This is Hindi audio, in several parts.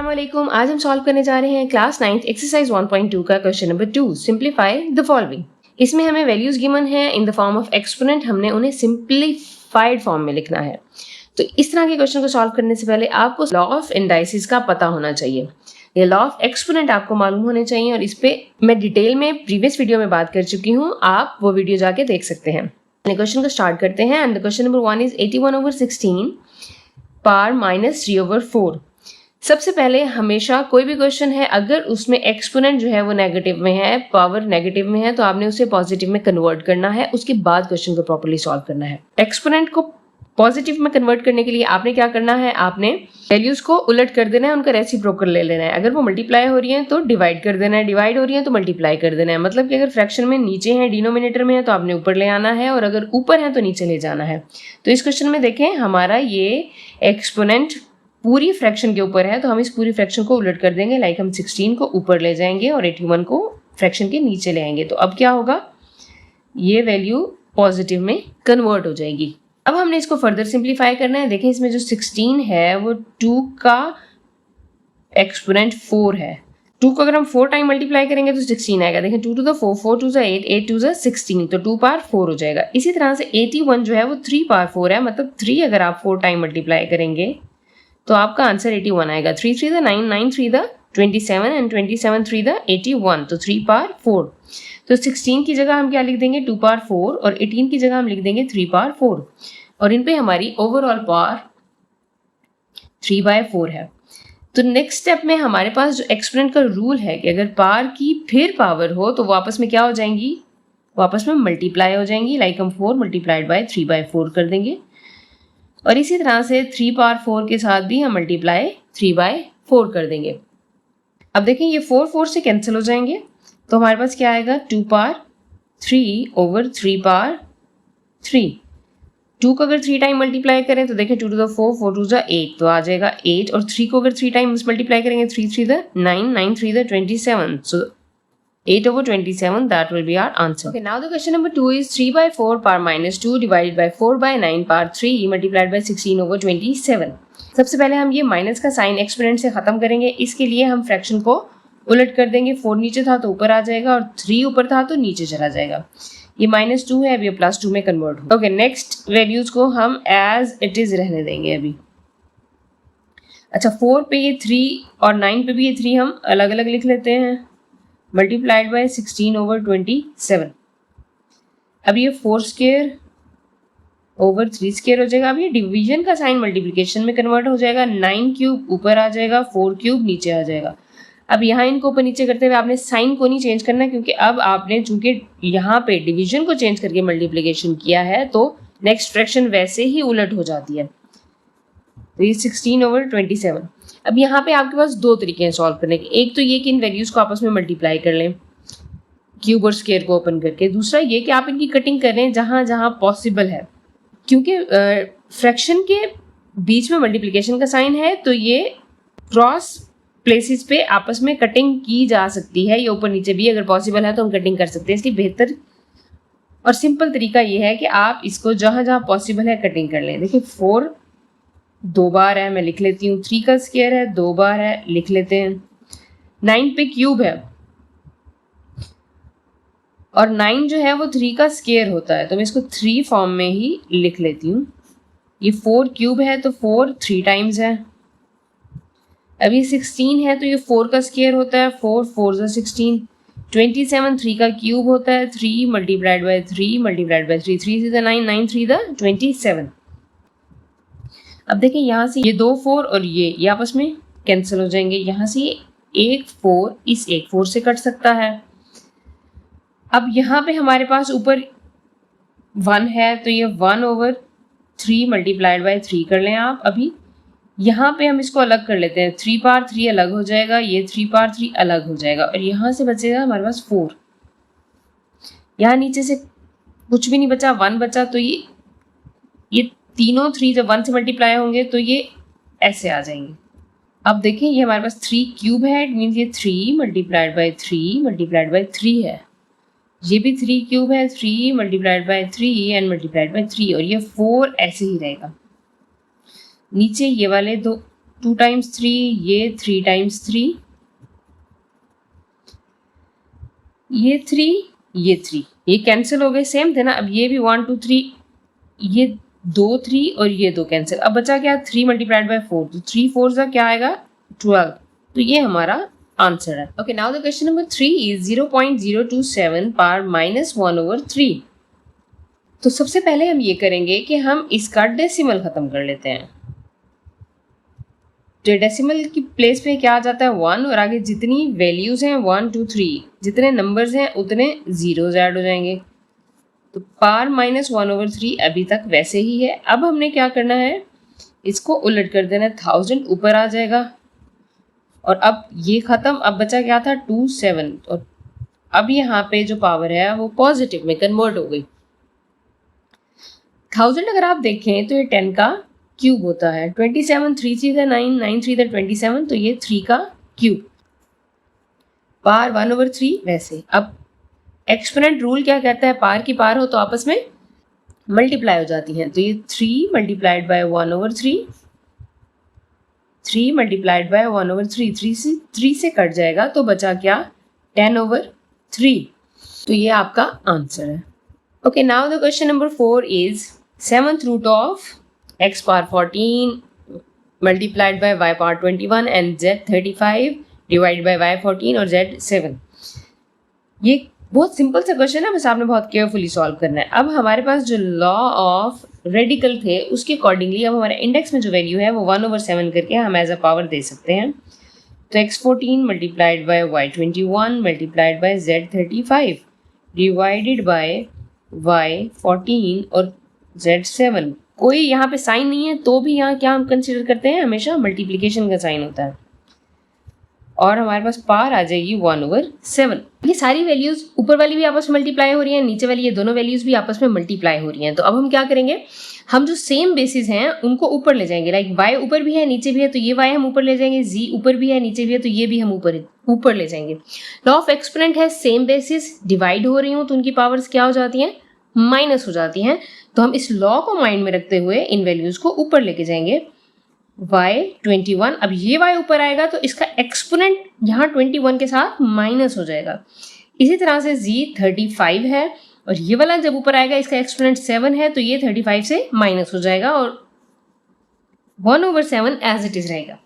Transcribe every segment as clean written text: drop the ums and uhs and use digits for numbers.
अस्सलाम वालेकुम। आज हम सॉल्व करने जा रहे हैं क्लास 9th एक्सरसाइज 1.2 का question number 2। Simplify the following. इसमें हमें वैल्यूज गिवन है in the form of exponent, हमने उन्हें सिंप्लीफाइड फॉर्म में लिखना है। तो इस तरह के क्वेश्चन को सॉल्व करने से पहले आपको लॉ ऑफ इंडाइसिस का पता होना चाहिए। ये लॉ ऑफ एक्सपोनेंट आपको मालूम होने चाहिए और इस पे मैं डिटेल में प्रीवियस वीडियो में बात कर चुकी हूँ, आप वो वीडियो जाके देख सकते हैं। क्वेश्चन को स्टार्ट करते हैं and the question number 1 is 81/16 power -3/4। सबसे पहले हमेशा कोई भी क्वेश्चन है अगर उसमें एक्सपोनेंट जो है वो नेगेटिव में है, पावर नेगेटिव में है, तो आपने उसे पॉजिटिव में कन्वर्ट करना है, उसके बाद क्वेश्चन को प्रॉपर्ली सॉल्व करना है। एक्सपोनेंट को पॉजिटिव में कन्वर्ट करने के लिए आपने क्या करना है, आपने वैल्यूज को उलट कर देना है, उनका रेसिप्रोकल ले लेना है। अगर वो मल्टीप्लाई हो रही है तो डिवाइड कर देना है, डिवाइड हो रही है तो मल्टीप्लाई कर देना है। मतलब कि अगर फ्रैक्शन में नीचे है, डिनोमिनेटर में है, तो आपने ऊपर ले आना है और अगर ऊपर है तो नीचे ले जाना है। तो इस क्वेश्चन में देखें हमारा ये एक्सपोनेंट पूरी फ्रैक्शन के ऊपर है, तो हम इस पूरी फ्रैक्शन को उलट कर देंगे। लाइक हम 16 को ऊपर ले जाएंगे और 81 को फ्रैक्शन के नीचे ले आएंगे। तो अब क्या होगा, ये वैल्यू पॉजिटिव में कन्वर्ट हो जाएगी। अब हमने इसको फर्दर सिंप्लीफाई करना है। देखें इसमें जो 16 है वो 2 का एक्सपोनेंट 4 है। 2 को अगर हम 4 टाइम मल्टीप्लाई करेंगे तो 16 आएगा। देखें 2 to the 4, 4 to the 8, 8 to the 16, तो 2 पावर 4 हो जाएगा। इसी तरह से 81 जो है वो 3 पावर 4 है, मतलब 3 अगर आप 4 टाइम मल्टीप्लाई करेंगे तो आपका आंसर 81 आएगा। 3 3 9, 9 3 27 एंड 27 3 81, तो 3 पावर 4। तो 16 की जगह हम क्या लिख देंगे, 2 पावर 4, और 18 की जगह हम लिख देंगे 3 पावर 4, और इन पे हमारी ओवरऑल पावर 3/4 है। तो नेक्स्ट स्टेप में हमारे पास जो एक्सपोनेंट का रूल है कि अगर पावर की फिर पावर हो तो वो आपस में क्या हो जाएंगी, वो आपस में मल्टीप्लाई हो जाएंगी। लाइक हम 4 मल्टीप्लाइड बाय 3/4 कर देंगे, और इसी तरह से 3 पावर 4 के साथ भी हम मल्टीप्लाई 3/4 कर देंगे। अब देखें ये 4 4 से कैंसिल हो जाएंगे, तो हमारे पास क्या आएगा, 2 पावर 3/3 पावर 3। 2 को अगर 3 टाइम मल्टीप्लाई करें तो देखें 2 to the 4, 4 to the 8, तो आ जाएगा 8, और 3 को अगर 3 टाइम मल्टीप्लाई करेंगे 3 3 9, 9 3 27, so 8/27, that will be our answer. Okay, now the question number 2 is 3/4 power -2 divided by 4/9 power 3 multiplied by 16/27. सबसे पहले हम ये माइनस का साइन एक्सपोनेंट से खत्म करेंगे। इसके लिए हम फ्रैक्शन को उलट कर देंगे। 4 नीचे था तो ऊपर आ जाएगा, और 3 ऊपर था तो नीचे चला जाएगा। ये -2 है, अभी +2 में कन्वर्ट हो। ओके, नेक्स्ट वैल्यूज को हम एज इट इज रहने देंगे अभी। अच्छा, 4 पे ये 3 और 9 पे भी ये 3 हम अलग अलग लिख लेते हैं, मल्टीप्लाइड बाय 16/27। अब ये 4 स्क्वायर ओवर 3 स्क्वायर हो जाएगा। अब ये डिवीजन का साइन मल्टीप्लिकेशन में कन्वर्ट हो जाएगा। 9 क्यूब ऊपर आ जाएगा, 4 क्यूब नीचे आ जाएगा। अब यहाँ इनको ऊपर नीचे करते हुए आपने साइन को नहीं चेंज करना, क्योंकि अब आपने चूंकि यहाँ पे डिवीजन को चेंज करके मल्टीप्लिकेशन किया है तो नेक्स्ट फ्रैक्शन वैसे ही उलट हो जाती है। तो ये 16/27। अब यहाँ पे आपके पास 2 तरीके हैं सॉल्व करने के। एक तो ये कि इन वैल्यूज को आपस में मल्टीप्लाई कर लें क्यूब और स्क्वायर को ओपन करके। दूसरा ये कि आप इनकी कटिंग करें जहाँ जहाँ पॉसिबल है, क्योंकि फ्रैक्शन के बीच में मल्टीप्लिकेशन का साइन है तो ये क्रॉस प्लेसेस पे आपस में कटिंग की जा सकती है। ये ऊपर नीचे भी अगर पॉसिबल है तो हम कटिंग कर सकते हैं। इसलिए बेहतर और सिंपल तरीका ये है कि आप इसको जहाँ जहाँ पॉसिबल है कटिंग कर लें। देखिए 4 2 बार है, मैं लिख लेती हूँ। 3 का स्क्वायर है, 2 बार है, लिख लेते हैं। 9 पे क्यूब है, और 9 जो है वो 3 का स्क्वायर होता है, तो मैं इसको 3 फॉर्म में ही लिख लेती हूँ। ये 4 क्यूब है तो 4 3 टाइम्स है। अब ये 16 है तो ये 4 का स्क्वायर होता है, 4 4 16। 27 3 का क्यूब होता है, 3 मल्टीप्लाइड बाय 3 मल्टीप्लाइड बाय 3, 3 3 9, 9 3 27। अब देखें यहाँ से ये 2 4 और ये आपस में कैंसिल हो जाएंगे। यहाँ से एक 4 इस एक 4 से कट सकता है। अब यहाँ पे हमारे पास ऊपर 1 है तो ये 1/3 मल्टीप्लाइड बाय 3 कर लें आप। अभी यहाँ पे हम इसको अलग कर लेते हैं। 3 पावर 3 अलग हो जाएगा, ये 3 पावर 3 अलग हो जाएगा, और यहाँ से बचेगा हमारे पास 4। यहाँ नीचे से कुछ भी नहीं बचा, 1 बचा, तो ये तीनों 3 जब 1 से मल्टीप्लाई होंगे तो ये ऐसे आ जाएंगे। अब देखें ये हमारे पास 3 क्यूब है, इट मीन्स ये 3 मल्टीप्लाइड बाय 3 मल्टीप्लाइड बाय 3 है। ये भी 3 क्यूब है, 3 multiplied by 3 and multiplied by 3, और ये 4 ऐसे ही रहेगा। नीचे ये वाले 2 2 टाइम्स 3, ये 3 टाइम्स 3, ये 3, ये 3, ये कैंसिल हो गए, सेम थे ना। अब ये भी 1 2 3, ये 2 3 और ये 2 कैंसिल। अब बचा क्या, 3 मल्टीप्लाइड बाय 4, तो 3 4 का क्या आएगा 12। तो ये हमारा आंसर है। Okay, now the question number 3 is 0.027 power -1/3। तो सबसे पहले हम ये करेंगे कि हम इसका डेसिमल खत्म कर लेते हैं। तो डेसिमल की प्लेस पे क्या आ जाता है 1, और आगे जितनी वैल्यूज हैं 1 2 3, जितने नंबर्स हैं उतने जीरोज ऐड हो जाएंगे। तो पावर -1/3 अभी तक वैसे ही है। अब हमने क्या करना है, इसको उलट कर देना है, 1000 ऊपर आ जाएगा और अब ये खत्म। अब बचा क्या था 2 7, और अब यहाँ पे जो पावर है वो पॉजिटिव में कन्वर्ट हो गई। 1000 अगर आप देखें तो ये 10 का क्यूब होता है। 27 3 3 था 9, 9 3 था 27, तो ये 3 का क्यूब। पावर 1/3 वैसे। अब एक्सपोनेंट रूल क्या कहता है, पावर की पावर हो तो आपस में मल्टीप्लाई हो जाती हैं। तो ये 3 मल्टीप्लाइड बाय 1/3, 3 मल्टीप्लाइड बाय 1/3, 3 से कट जाएगा तो बचा क्या 10/3। तो ये आपका आंसर है। Okay, now the question number 4 is 7th root of x power 14 multiplied by y power 21 and z 35 divide by y 14 और z 7। ये बहुत सिंपल सा क्वेश्चन है, बस आपने बहुत केयरफुली सॉल्व करना है। अब हमारे पास जो लॉ ऑफ रेडिकल थे उसके अकॉर्डिंगली अब हमारे इंडेक्स में जो वैल्यू है वो 1/7 करके हम एज अ पावर दे सकते हैं। तो x14 multiplied by y21 multiplied by z35 divided by y14 और z7। कोई यहाँ पे साइन नहीं है तो भी यहाँ क्या हम कंसिडर करते हैं, हमेशा मल्टीप्लिकेशन का साइन होता है, और हमारे पास पावर आ जाएगी 1/7। ये सारी वैल्यूज ऊपर वाली भी आपस में मल्टीप्लाई हो रही हैं, नीचे वाली ये दोनों वैल्यूज भी आपस में मल्टीप्लाई हो रही हैं। तो अब हम क्या करेंगे, हम जो सेम बेसिस हैं उनको ऊपर ले जाएंगे। लाइक y ऊपर भी है नीचे भी है तो ये y हम ऊपर ले जाएंगे, z ऊपर भी है नीचे भी है तो ये भी हम ऊपर ले जाएंगे। लॉ ऑफ एक्सपोनेंट है सेम बेसिस डिवाइड हो रही हूँ तो उनकी पावर्स क्या हो जाती हैं, माइनस हो जाती हैं। तो हम इस लॉ को माइंड में रखते हुए इन वैल्यूज को ऊपर लेके जाएंगे। y21, अब ये y ऊपर आएगा तो इसका एक्सपोनेंट यहाँ 21 के साथ माइनस हो जाएगा। इसी तरह से z 35 है और ये वाला जब ऊपर आएगा इसका एक्सपोनेंट 7 है तो ये 35 से माइनस हो जाएगा और 1/7 एज इट इज रहेगा।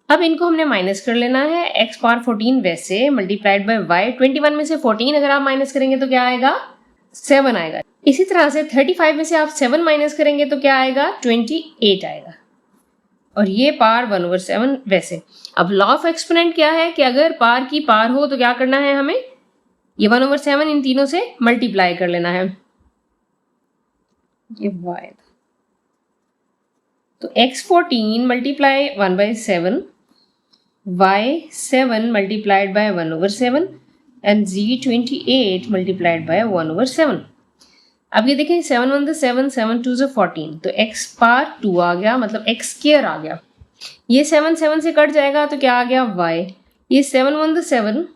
अब इनको हमने माइनस कर लेना है। x पावर 14 वैसे मल्टीप्लाइड बाय y, 21 में से 14 अगर आप माइनस करेंगे तो क्या आएगा 7 आएगा। इसी तरह से 35 में से आप 7 माइनस करेंगे तो क्या आएगा 28 आएगा, और ये पावर 1/7 वैसे। अब लॉ ऑफ एक्सपोनेंट क्या है कि अगर पावर की पावर हो तो क्या करना है, हमें ये 1/7 इन तीनों से मल्टीप्लाई कर लेना है। ये y तो x14 multiply 1/7, y7 multiplied by 1/7 and z28 multiplied by 1/7। अब ये देखें 7 1 7, 7 2 14, तो x पावर 2 आ गया, मतलब x स्क्वायर आ गया। ये 7 7 से कट जाएगा तो क्या आ गया y। ये 7 1 7,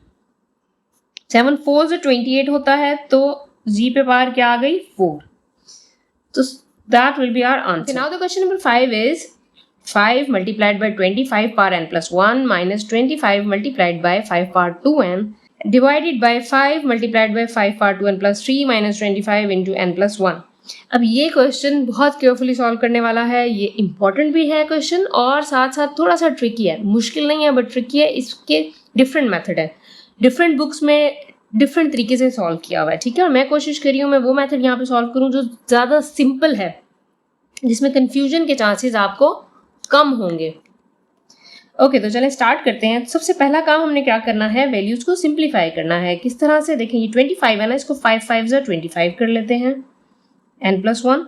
7 4 28 होता है तो z पे पावर क्या आ गई 4। तो that will be our answer. Now the question number 5 is 5 multiplied by 25 power n plus 1 minus 25 multiplied by 5 power 2n divided by 5 multiplied by 5 power 2n plus 3 minus 25 into n plus 1। अब ये क्वेश्चन बहुत केयरफुली सॉल्व करने वाला है। ये इंपॉर्टेंट भी है क्वेश्चन और साथ साथ थोड़ा सा ट्रिकी है, मुश्किल नहीं है बट ट्रिकी है। इसके डिफरेंट मेथड है, डिफरेंट बुक्स में डिफरेंट तरीके से सॉल्व किया हुआ है, ठीक है। और मैं कोशिश कर रही हूँ मैं वो मेथड यहाँ पे सॉल्व करूँ जो ज़्यादा सिंपल है, जिसमें कंफ्यूजन के चांसेस आपको कम होंगे। ओके, तो चलें स्टार्ट करते हैं। सबसे पहला काम हमने क्या करना है, वैल्यूज को सिंप्लीफाई करना है। किस तरह से देखें, ये 25 है ना, इसको 5 5 25 कर लेते हैं n plus 1।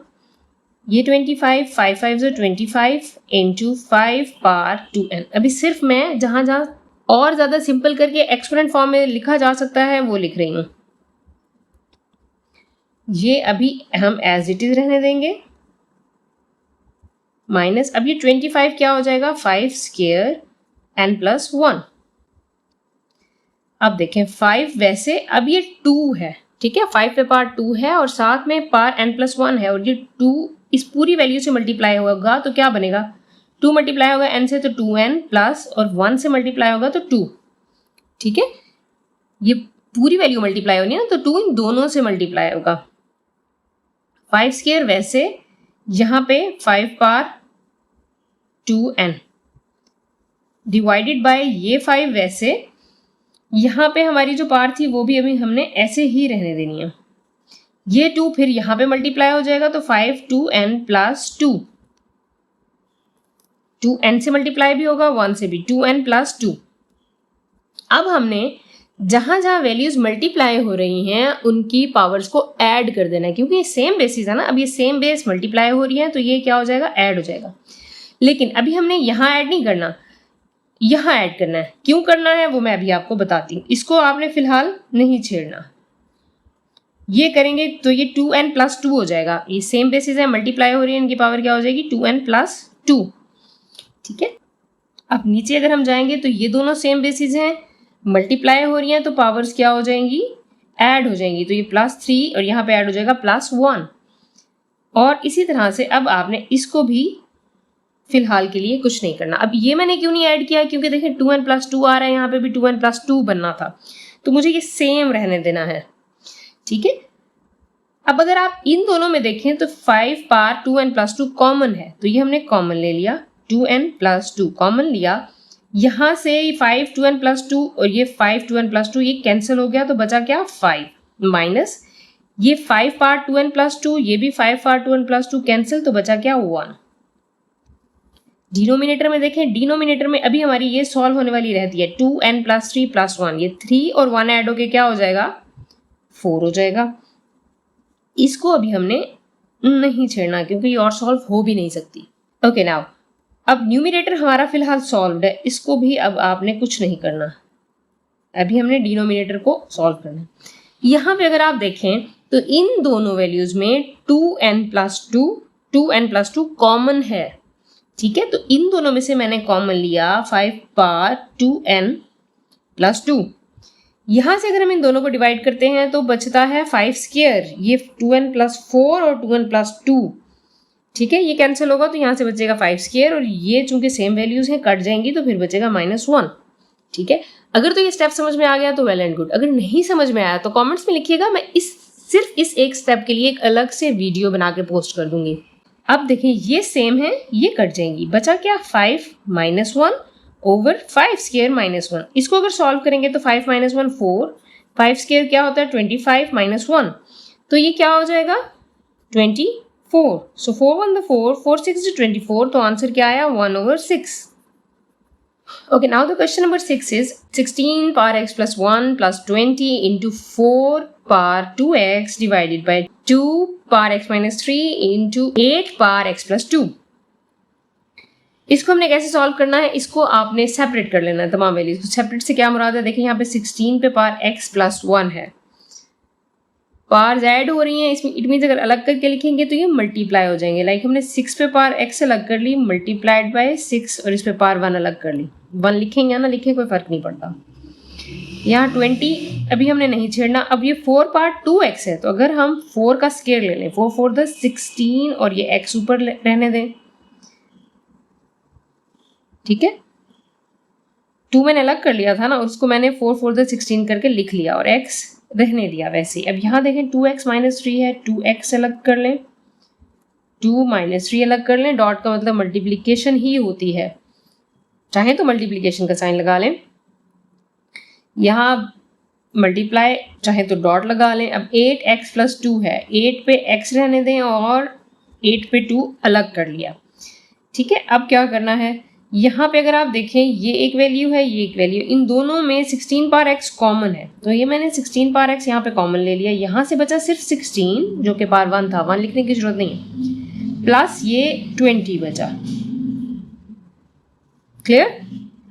ये 25 5 5 25 इंटू 5 पावर 2n। अभी सिर्फ मैं जहाँ जहाँ और ज़्यादा सिंपल करके एक्सपोनेंट फॉर्म में लिखा जा सकता है वो लिख रही हूँ। ये अभी हम एज इट इज रहने देंगे माइनस। अब ये 25 क्या हो जाएगा 5 स्क्वायर n plus 1। अब देखें 5 वैसे, अब ये 2 है, ठीक है, 5 पे पावर 2 है और साथ में पावर n plus 1 है और ये 2 इस पूरी वैल्यू से मल्टीप्लाई होगा तो क्या बनेगा 2 मल्टीप्लाई होगा n से तो 2n प्लस और 1 से मल्टीप्लाई होगा तो 2, ठीक है। ये पूरी वैल्यू मल्टीप्लाई होनी है ना, तो 2 इन दोनों से मल्टीप्लाई होगा। 5 स्क्वायर वैसे यहाँ पे 5 पावर 2n डिवाइडेड बाय ये 5 वैसे, यहाँ पे हमारी जो पावर थी वो भी अभी हमने ऐसे ही रहने देनी है। ये 2 फिर यहाँ पे मल्टीप्लाई हो जाएगा तो 5 2n प्लस 2, 2n से मल्टीप्लाई भी होगा 1 से भी, 2n प्लस 2। अब हमने जहां जहां वैल्यूज मल्टीप्लाई हो रही हैं उनकी पावर्स को ऐड कर देना है, क्योंकि ये सेम बेसिस है ना। अब ये सेम बेस मल्टीप्लाई हो रही है तो ये क्या हो जाएगा, ऐड हो जाएगा। लेकिन अभी हमने यहाँ ऐड नहीं करना, यहाँ ऐड करना है। क्यों करना है वो मैं अभी आपको बताती हूँ। इसको आपने फिलहाल नहीं छेड़ना, ये करेंगे तो ये 2n प्लस 2 हो जाएगा। ये सेम बेसिस है, मल्टीप्लाई हो रही है, इनकी पावर क्या हो जाएगी 2n प्लस 2, ठीक है। अब नीचे अगर हम जाएंगे तो ये दोनों सेम बेसिस हैं, मल्टीप्लाई हो रही हैं तो पावर्स क्या हो जाएंगी, ऐड हो जाएंगी। तो ये +3 और यहाँ पे ऐड हो जाएगा +1। और इसी तरह से अब आपने इसको भी फिलहाल के लिए कुछ नहीं करना। अब ये मैंने क्यों नहीं ऐड किया, क्योंकि देखिए 2n प्लस 2 आ रहा है, यहाँ पे भी 2n प्लस 2 बनना था, तो मुझे ये सेम रहने देना है, ठीक है। अब अगर आप इन दोनों में देखें तो 5 पावर 2n प्लस 2 कॉमन है, तो ये हमने कॉमन ले लिया, 2n प्लस 2 कॉमन लिया। यहाँ से 5 2n प्लस 2 और ये 5 2n प्लस 2 ये कैंसिल हो गया, तो बचा क्या 5 माइनस ये 5 पावर 2n प्लस 2, ये भी 5 पावर 2n प्लस 2 कैंसिल, तो बचा क्या 1। डिनोमिनेटर में देखें, डिनोमिनेटर में अभी हमारी ये सॉल्व होने वाली रहती है 2n प्लस 3 प्लस 1, ये 3 और 1 ऐड होके क्या हो जाएगा 4 हो जाएगा। इसको अभी हमने नहीं छेड़ना क्योंकि ये और सॉल्व हो भी नहीं सकती। ओके नाउ अब न्यूमिनेटर हमारा फिलहाल सॉल्व्ड है, इसको भी अब आपने कुछ नहीं करना, अभी हमने डिनोमिनेटर को सॉल्व करना है। यहाँ पे अगर आप देखें तो इन दोनों वैल्यूज में 2n प्लस 2 कॉमन है, ठीक है। तो इन दोनों में से मैंने कॉमन लिया 5 पावर 2n प्लस 2। यहाँ से अगर हम इन दोनों को डिवाइड करते हैं तो बचता है 5 स्क्वायर, ये 2n प्लस 4 और 2n प्लस 2, ठीक है। ये कैंसिल होगा तो यहाँ से बचेगा 5 स्क्वायर और ये चूंकि सेम वैल्यूज हैं कट जाएंगी तो फिर बचेगा -1, ठीक है। अगर तो ये स्टेप समझ में आ गया तो वेल एंड गुड, अगर नहीं समझ में आया तो कमेंट्स में लिखिएगा, मैं सिर्फ इस एक स्टेप के लिए एक अलग से वीडियो बना के पोस्ट कर दूंगी। अब देखिए ये सेम है, ये कट जाएंगी, बचा क्या 5 -1 ओवर 5 स्क्वायर -1। इसको अगर सॉल्व करेंगे तो 5 - 1 4, 5 स्क्वायर क्या होता है 25 -1, तो ये क्या हो जाएगा 24। सो 4 1 4, 4 6 24, तो आंसर क्या आया 1/6। Okay, now the question number 6 is 16 power x plus 1 plus 20 into 4 power 2x divided by 2 power x minus 3 into 8 power x plus 2। इसको हमने कैसे सॉल्व करना है, इसको आपने सेपरेट कर लेना है तमाम वैल्यूज को। सेपरेट से क्या मुराद है, देखिए यहाँ पे 16 पे पावर x प्लस 1 है, पावर्स ऐड हो रही हैं इसमें, इट मीन्स अगर अलग करके लिखेंगे तो ये मल्टीप्लाई हो जाएंगे। लाइक हमने 6 पे पावर x अलग कर ली मल्टीप्लाइड बाय 6 और इस पे पावर 1 अलग कर ली, 1 लिखेंगे या ना लिखें कोई फर्क नहीं पड़ता। यहाँ 20 अभी हमने नहीं छेड़ना। अब ये 4 पावर 2x है, तो अगर हम 4 का स्क्वायर ले लें 4 4 द 16 और ये x ऊपर रहने दें, ठीक है। 2 मैंने अलग कर लिया था ना, उसको मैंने 4 4 द 16 करके लिख लिया और x रहने दिया वैसे ही। अब यहाँ देखें 2x - 3 है, 2x अलग कर लें, 2 - 3 अलग कर लें, डॉट का मतलब मल्टीप्लिकेशन ही होती है, चाहे तो मल्टीप्लिकेशन का साइन लगा लें, यहाँ मल्टीप्लाई चाहे तो डॉट लगा लें। अब 8x प्लस 2 है, 8 पे x रहने दें और 8 पे 2 अलग कर लिया, ठीक है। अब क्या करना है, यहाँ पे अगर आप देखें ये एक वैल्यू है, ये एक वैल्यू, इन दोनों में 16 पावर x कॉमन है, तो ये मैंने 16 पावर x यहाँ पे कॉमन ले लिया। यहाँ से बचा सिर्फ 16 जो कि पावर 1 था, 1 लिखने की जरूरत नहीं है, प्लस ये 20 बचा, क्लियर।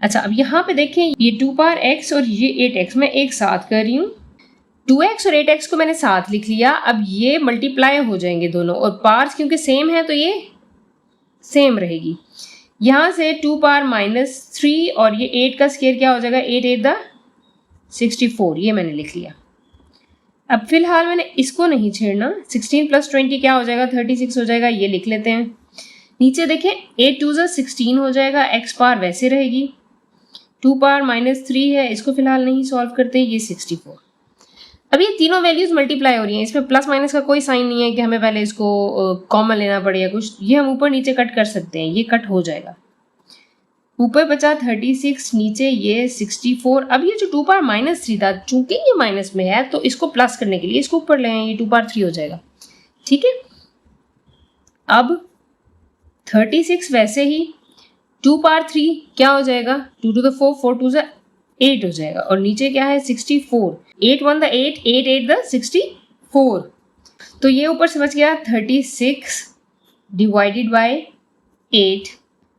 अच्छा अब यहाँ पे देखें ये 2 पावर x और ये 8x मैं एक साथ कर रही हूँ, 2x और 8x को मैंने साथ लिख लिया। अब ये मल्टीप्लाई हो जाएंगे दोनों और पावर्स क्योंकि सेम है तो ये सेम रहेगी। यहाँ से 2 पावर -3 और ये 8 का स्क्वायर क्या हो जाएगा 8 8 द 64, ये मैंने लिख लिया। अब फिलहाल मैंने इसको नहीं छेड़ना, 16 + 20 क्या हो जाएगा 36 हो जाएगा, ये लिख लेते हैं। नीचे देखें 8 2 16 हो जाएगा, x पावर वैसे रहेगी, 2 पावर -3 है, इसको फिलहाल नहीं सॉल्व करते, ये 64। अब ये तीनों वैल्यूज मल्टीप्लाई हो रही हैं, इसमें प्लस माइनस का कोई साइन नहीं है कि हमें पहले इसको कॉमन लेना पड़े या कुछ, ये हम ऊपर नीचे कट कर सकते हैं, ये कट हो जाएगा। ऊपर बचा 36, नीचे ये 64। अब ये जो 2 पावर -3 था, चूंकि ये माइनस में है तो इसको प्लस करने के लिए इसको ऊपर ले आए, ये 2 पावर 3 हो जाएगा। ठीक है, अब 36 वैसे ही 2 पावर 3 क्या हो जाएगा, 2 to the 4, 4 2 8 हो जाएगा, और नीचे क्या है 64, 8 1 8, 8 8 64। तो ये ऊपर से बच गया 36 डिवाइडेड बाय 8।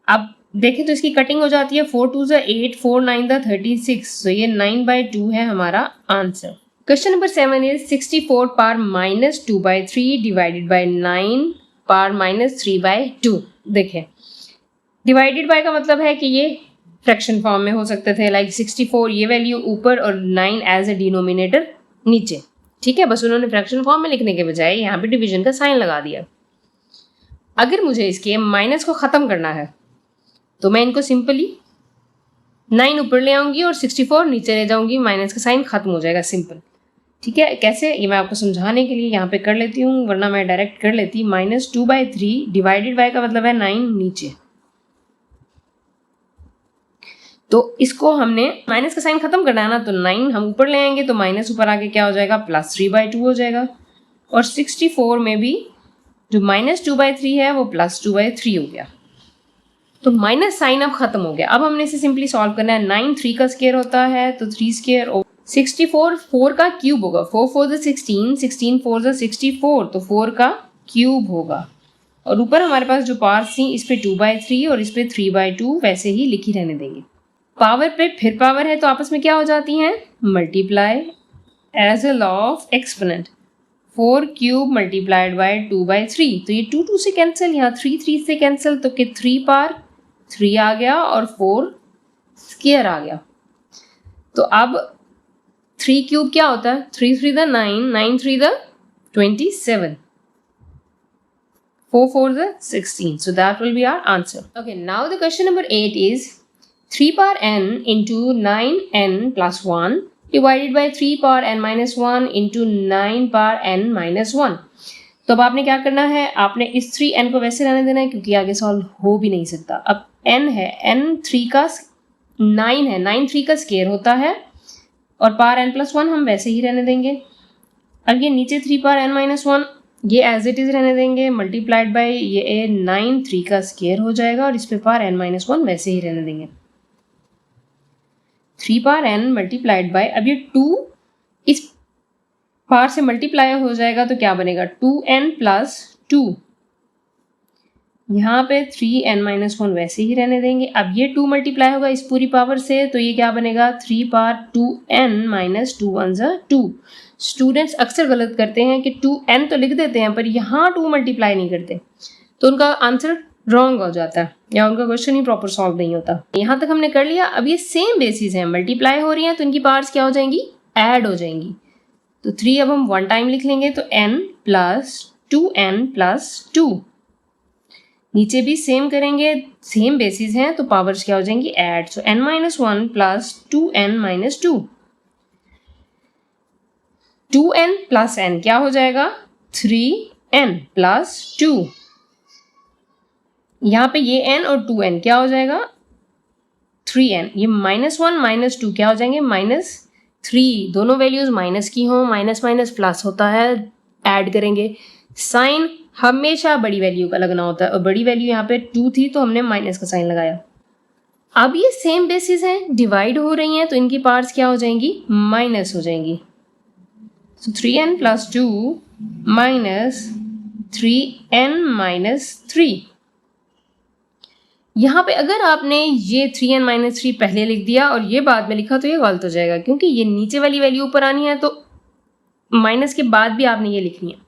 अब देखें तो इसकी कटिंग हो जाती है, 4 2 8, 4 9 36, तो ये 9/2 है हमारा answer. Question number 7 is 64 power -2/3 divided by 9 power -3/2। देखें डिवाइडेड बाय का मतलब है कि ये फ्रैक्शन फॉर्म में हो सकते थे, लाइक 64 ये वैल्यू ऊपर और 9 एज ए डिनोमिनेटर नीचे। ठीक है, बस उन्होंने फ्रैक्शन फॉर्म में लिखने के बजाय यहाँ पे डिवीजन का साइन लगा दिया। अगर मुझे इसके माइनस को ख़त्म करना है तो मैं इनको सिंपली 9 ऊपर ले आऊँगी और 64 नीचे ले जाऊँगी, माइनस का साइन खत्म हो जाएगा, सिंपल। ठीक है, कैसे ये मैं आपको समझाने के लिए यहाँ पे कर लेती हूँ, वरना मैं डायरेक्ट कर लेती। -2/3 डिवाइडेड बाय का मतलब है 9 नीचे, तो इसको हमने माइनस का साइन खत्म करना है ना, तो 9 हम ऊपर ले आएंगे तो माइनस ऊपर आके क्या हो जाएगा, +3/2 हो जाएगा। और 64 में भी जो -2/3 है वो +2/3 हो गया, तो माइनस साइन अब खत्म हो गया। अब हमने इसे सिंपली सॉल्व करना है। 9 3 का स्क्वायर होता है तो 3 स्क्वायर, 64 4 का क्यूब होगा, 4 4 16, 16 4 64, तो 4 का क्यूब होगा। और ऊपर हमारे पास जो पावर्स थी, इस पे 2/3 और इस पे 3/2 वैसे ही लिखी रहने देंगे। पावर पे फिर पावर है तो आपस में क्या हो जाती हैं, multiply as a law of exponent. 4 cube multiplied by 2/3, तो ये 2 2 से कैंसिल, यहाँ 3 3 से कैंसिल, तो कि 3 पावर 3 आ गया और 4 स्क्वायर आ गया। तो अब 3 क्यूब क्या होता है, 3 3 9, 9 3 27, 4 4 16, so that will be our answer. Okay, now the question number 8 is 3 power n into 9n plus 1 divided by 3 power n minus 1 into 9 power n minus 1। तो अब आपने क्या करना है, आपने इस 3n को वैसे रहने देना है क्योंकि आगे सॉल्व हो भी नहीं सकता। अब n है, n 3 का 9 है, 9 3 का स्क्वायर होता है, और पावर n plus 1 हम वैसे ही रहने देंगे। अब ये नीचे 3 पावर n minus 1 ये एज इट इज रहने देंगे, मल्टीप्लाइड बाय ये 9 3 का स्क्वायर हो जाएगा, और इस पे पावर n minus 1 वैसे ही रहने देंगे। 3 पावर n मल्टीप्लाइड बाय, अब ये 2 इस पावर से मल्टीप्लाई हो जाएगा तो क्या बनेगा, 2n प्लस 2, यहाँ पे 3n minus 1 वैसे ही रहने देंगे। अब ये 2 मल्टीप्लाई होगा इस पूरी पावर से, तो ये क्या बनेगा, 3 पावर 2n minus 2 1 2। स्टूडेंट्स अक्सर गलत करते हैं कि 2n तो लिख देते हैं पर यहाँ 2 मल्टीप्लाई नहीं करते, तो उनका आंसर रॉन्ग हो जाता है या उनका क्वेश्चन ही प्रॉपर सॉल्व नहीं होता। यहाँ तक हमने कर लिया। अब ये सेम बेसिस है, मल्टीप्लाई हो रही हैं तो इनकी पावर्स क्या हो जाएंगी, ऐड हो जाएंगी। तो 3 अब हम 1 टाइम लिख लेंगे, तो n प्लस 2n प्लस 2। नीचे भी सेम करेंगे, सेम बेसिस हैं तो पावर्स क्या हो जाएंगी, ऐड। सो n minus 1 plus 2n minus 2, 2n plus n क्या हो जाएगा, 3n प्लस 2। यहाँ पे ये n और 2n क्या हो जाएगा, 3n। ये -1 -2 क्या हो जाएंगे, -3। दोनों वैल्यूज माइनस की हों, माइनस माइनस प्लस होता है, ऐड करेंगे। साइन हमेशा बड़ी वैल्यू का लगना होता है, और बड़ी वैल्यू यहाँ पे 2 थी तो हमने माइनस का साइन लगाया। अब ये सेम बेसिस हैं, डिवाइड हो रही हैं तो इनकी पार्ट्स क्या हो जाएंगी, माइनस हो जाएंगी। सो 3n plus 2 minus 3n minus 3। यहाँ पे अगर आपने ये 3n माइनस 3 पहले लिख दिया और ये बाद में लिखा तो ये गलत हो जाएगा, क्योंकि ये नीचे वाली वैल्यू ऊपर आनी है तो माइनस के बाद भी आपने ये लिखनी है।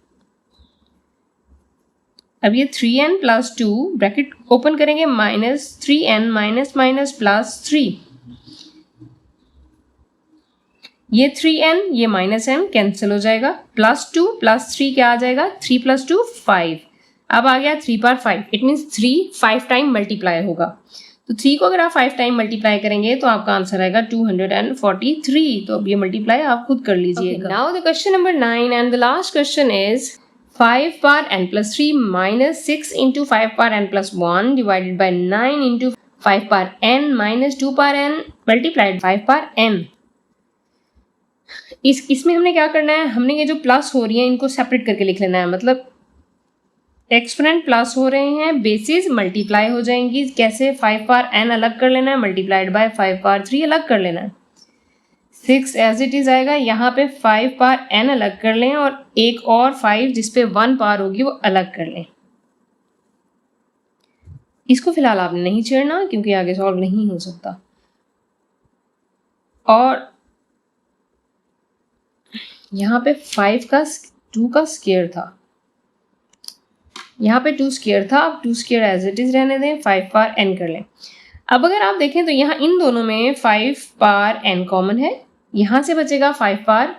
अब ये 3n प्लस 2 ब्रैकेट ओपन करेंगे, minus 3n minus minus plus 3। ये 3n ये माइनस n कैंसिल हो जाएगा, प्लस 2 प्लस 3 क्या आ जाएगा, 3 प्लस 2 5। अब आ गया 3 power 5, it means 3 5 time multiply होगा। तो 3 को अगर आप 5 टाइम मल्टीप्लाई करेंगे तो आपका आंसर आएगा 243। तो अब ये मल्टीप्लाई आप खुद कर लीजिएगा। Now the question number 9 and the last question is 5 power n plus 3 minus 6 into 5 power n plus 1 divided by 9 into 5 power n minus 2 power n multiplied 5 power n। इसमें हमने क्या करना है, हमने ये जो प्लस हो रही है इनको सेपरेट करके लिख लेना है। मतलब एक्सपोनेंट प्लस हो रहे हैं, बेसिस मल्टीप्लाई हो जाएंगी। कैसे? 5 पावर n अलग कर लेना है, मल्टीप्लाइड बाय 5 पावर 3 अलग कर लेना है। 6 एज इट इज आएगा। यहाँ पे 5 पावर n अलग कर लें और एक और 5 जिसपे 1 पावर होगी वो अलग कर लें। इसको फिलहाल आपने नहीं छेड़ना क्योंकि आगे सॉल्व नहीं हो सकता। और यहाँ पे 2 का स्क्वायर था, यहाँ पे 2 स्क्वायर था। अब 2 स्क्वायर एज इट इज रहने दें, 5 पावर n कर लें। अब अगर आप देखें तो यहाँ इन दोनों में 5 पावर n कॉमन है, यहाँ से बचेगा 5 पावर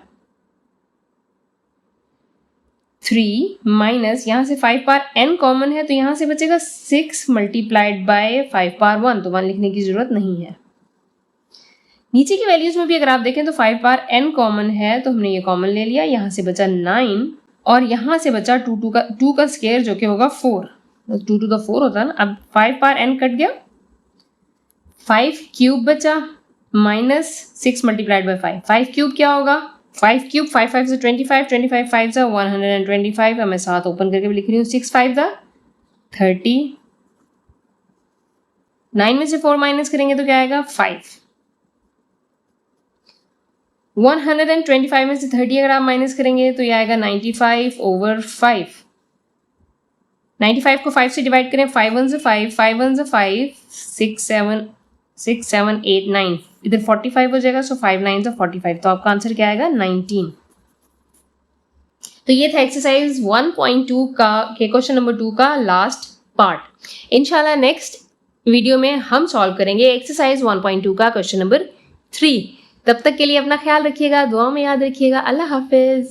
3 माइनस यहाँ से 5 पावर n कॉमन है तो यहाँ से बचेगा 6 मल्टीप्लाइड बाय 5 पावर 1। तो 1 लिखने की जरूरत नहीं है। नीचे की वैल्यूज में भी अगर आप देखें तो 5 पावर n कॉमन है तो हमने ये कॉमन ले लिया। यहाँ से बचा 9 और यहाँ से बचा 2 का स्क्वायर जो कि होगा 4। 2 to the 4 होता है ना। अब 5 पावर n कट गया, 5 क्यूब बचा माइनस 6 मल्टीप्लाइड बाय 5। 5 क्यूब क्या होगा? 5 क्यूब 5 5 से 25, 25 5 से 125। अब मैं साथ ओपन करके भी लिख रही हूँ। 6 5 दा 30, 9 में से 4 माइनस करेंगे तो क्या आएगा? 5। 125 में से 30 अगर आप माइनस करेंगे तो ये आएगा 95/5। 95 को 5 से डिवाइड करें, 5 1 से 5, 5 1 से 5, 6 7 8 9, इधर 45 हो जाएगा। सो 5 9 से 45, तो आपका आंसर क्या आएगा? 19। तो ये था एक्सरसाइज 1.2 का के क्वेश्चन नंबर 2 का लास्ट पार्ट। इंशाल्लाह नेक्स्ट वीडियो में हम सॉल्व करेंगे एक्सरसाइज 1.2 का क्वेश्चन नंबर 3। तब तक के लिए अपना ख्याल रखिएगा, दुआ में याद रखिएगा। अल्लाह हाफिज।